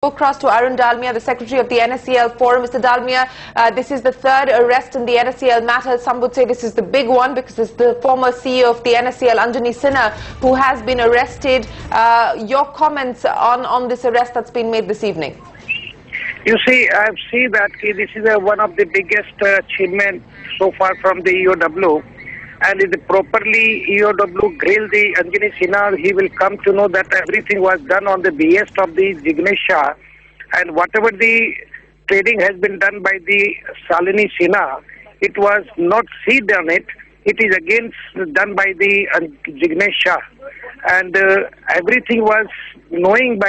across to Arun Dalmia, the Secretary of the NSEL Forum. Mr. Dalmia, this is the third arrest in the NSEL matter. Some would say this is the big one because it's the former CEO of the NSEL, Anjani Sinha, who has been arrested. Your comments on this arrest that's been made this evening? You see, I see that this is one of the biggest achievements so far from the EOW. And if properly EOW grill the Anjani Sinha, he will come to know that everything was done on the behest of the Jignesh Shah, and whatever the trading has been done by the Salini Sinha, it was not she done it. It is again done by the Jignesh Shah, and everything was known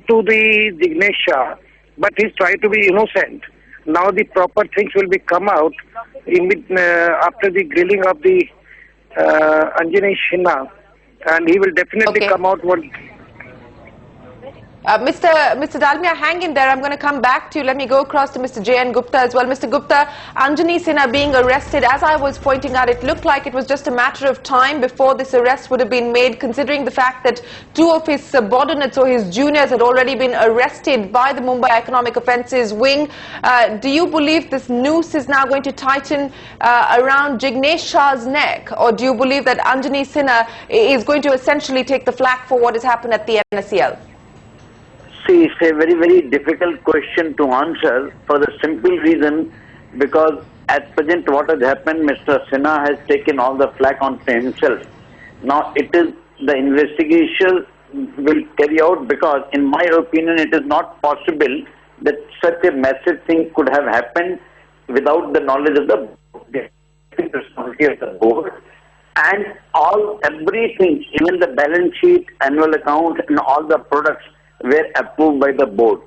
to the Jignesh Shah, but he's trying to be innocent. Now the proper things will be come out after the grilling of the Anjani Sinha, and he will definitely come out one. Mr. Dalmia, hang in there. I'm going to come back to you. Let me go across to Mr. J.N. Gupta as well. Mr. Gupta, Anjani Sinha being arrested, as I was pointing out, it looked like it was just a matter of time before this arrest would have been made, considering the fact that two of his subordinates or his juniors had already been arrested by the Mumbai Economic Offences Wing. Do you believe this noose is now going to tighten around Jignesh Shah's neck, or do you believe that Anjani Sinha is going to essentially take the flak for what has happened at the NSEL? See, it's a very, very difficult question to answer for the simple reason because at present what has happened, Mr. Sinha has taken all the flak onto himself. Now it is the investigation will carry out because in my opinion it is not possible that such a massive thing could have happened without the knowledge of the responsibility of the board. And everything, even the balance sheet, annual account and all the products were approved by the board.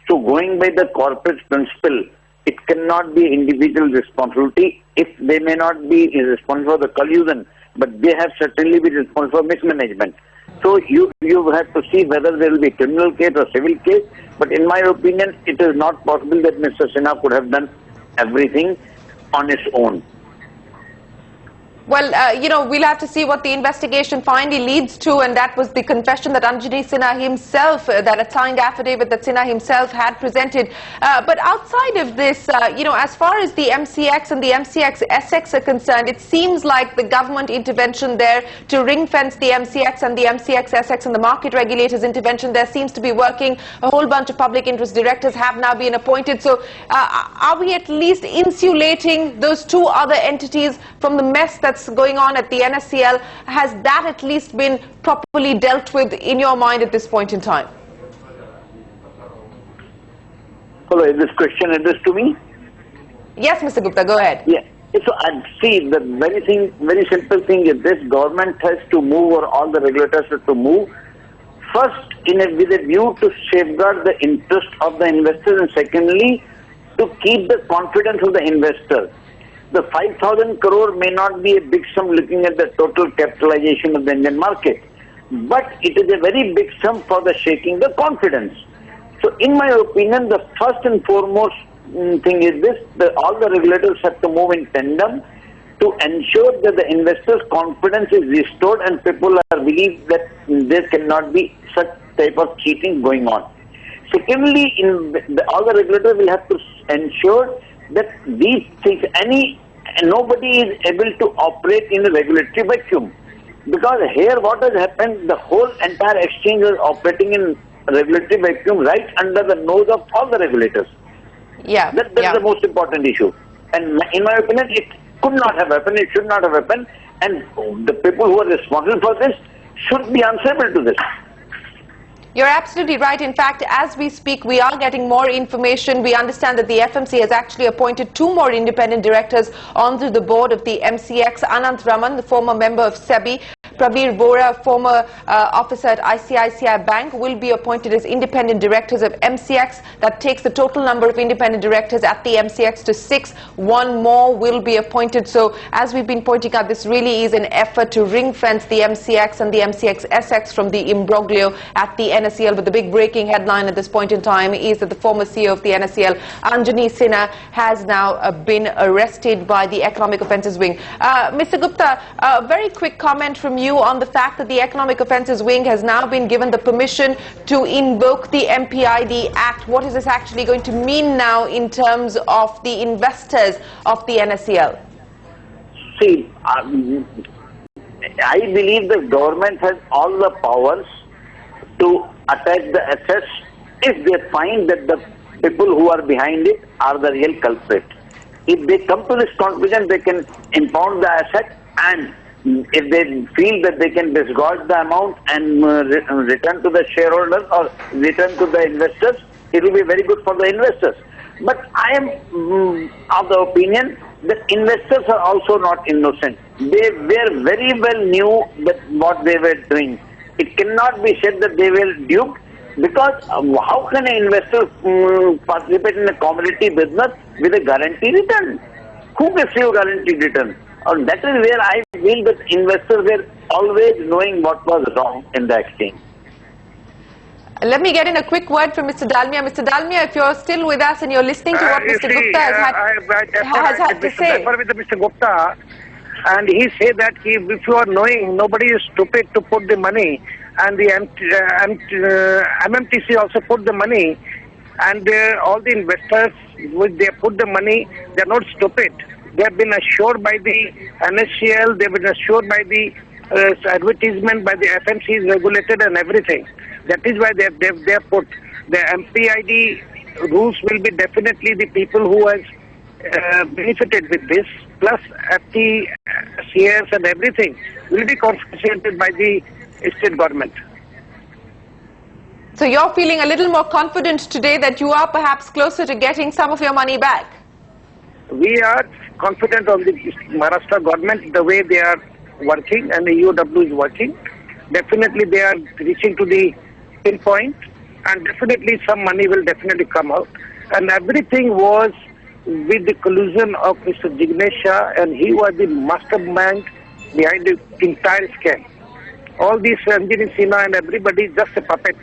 So going by the corporate principle, it cannot be individual responsibility. If they may not be responsible for the collusion, but they have certainly been responsible for mismanagement. So you have to see whether there will be criminal case or civil case. But in my opinion, it is not possible that Mr. Sinha could have done everything on his own. Well, we'll have to see what the investigation finally leads to, and that was the confession that Anjani Sinha himself, that a signed affidavit that Sinha himself had presented. But outside of this, as far as the MCX and the MCX-SX are concerned, it seems like the government intervention there to ring-fence the MCX and the MCX-SX and the market regulators' intervention there seems to be working. A whole bunch of public interest directors have now been appointed. So are we at least insulating those two other entities from the mess that's going on at the NSEL? Has that at least been properly dealt with in your mind at this point in time? Hello, is this question addressed to me? Yes, Mr. Gupta, go ahead. Yeah. So I see the very simple thing is this: government has to move, or all the regulators have to move. First, with a view to safeguard the interest of the investors, and secondly, to keep the confidence of the investor. The 5,000 crore may not be a big sum looking at the total capitalization of the Indian market, but it is a very big sum for the shaking the confidence. So in my opinion, the first and foremost thing is this: all the regulators have to move in tandem to ensure that the investors' confidence is restored and people are believe that there cannot be such type of cheating going on. Secondly, all the regulators will have to ensure that these things, nobody is able to operate in a regulatory vacuum. Because here what has happened, the whole entire exchange is operating in regulatory vacuum right under the nose of all the regulators. Yeah. That's the most important issue. And in my opinion, it could not have happened, it should not have happened, and the people who are responsible for this should be answerable to this. You're absolutely right. In fact, as we speak, we are getting more information. We understand that the FMC has actually appointed 2 more independent directors onto the board of the MCX. Anant Raman, the former member of SEBI, Pravir Vora, former officer at ICICI Bank, will be appointed as independent directors of MCX. That takes the total number of independent directors at the MCX to 6. 1 more will be appointed. So, as we've been pointing out, this really is an effort to ring-fence the MCX and the MCX-SX from the imbroglio at the NSEL. But the big breaking headline at this point in time is that the former CEO of the NSEL, Anjani Sinha, has now been arrested by the Economic Offences Wing. Mr. Gupta, a very quick comment from you. view on the fact that the Economic Offences Wing has now been given the permission to invoke the MPID Act? What is this actually going to mean now in terms of the investors of the NSEL? See, I believe the government has all the powers to attack the assets if they find that the people who are behind it are the real culprit. If they come to this conclusion, they can impound the asset, and if they feel that they can disgorge the amount and return to the shareholders or return to the investors, it will be very good for the investors. But I am of the opinion that investors are also not innocent. They were very well knew that what they were doing. It cannot be said that they were duped, because how can an investor participate in a commodity business with a guaranteed return? Who gives you a guaranteed return? And that is where I feel that investors were always knowing what was wrong in the exchange. Let me get in a quick word from Mr. Dalmia. Mr. Dalmia, if you're still with us and you're listening to what Mr. Gupta has had to say. I with Mr. Gupta, and he said that if you are knowing, nobody is stupid to put the money, and the MMTC also put the money, and all the investors, when they put the money, they are not stupid. They have been assured by the NSEL, they have been assured by the advertisement, by the FMC is regulated and everything. That is why they have put the MPID rules will be definitely the people who has benefited with this, plus FTCS and everything will be confiscated by the state government. So you're feeling a little more confident today that you are perhaps closer to getting some of your money back? We are confident on the Maharashtra government, the way they are working and the EOW is working. Definitely they are reaching to the pinpoint, and definitely some money will definitely come out. And everything was with the collusion of Mr. Jignesh Shah, and he was the mastermind behind the entire scam. All these Anjani Sinha and everybody just a puppet.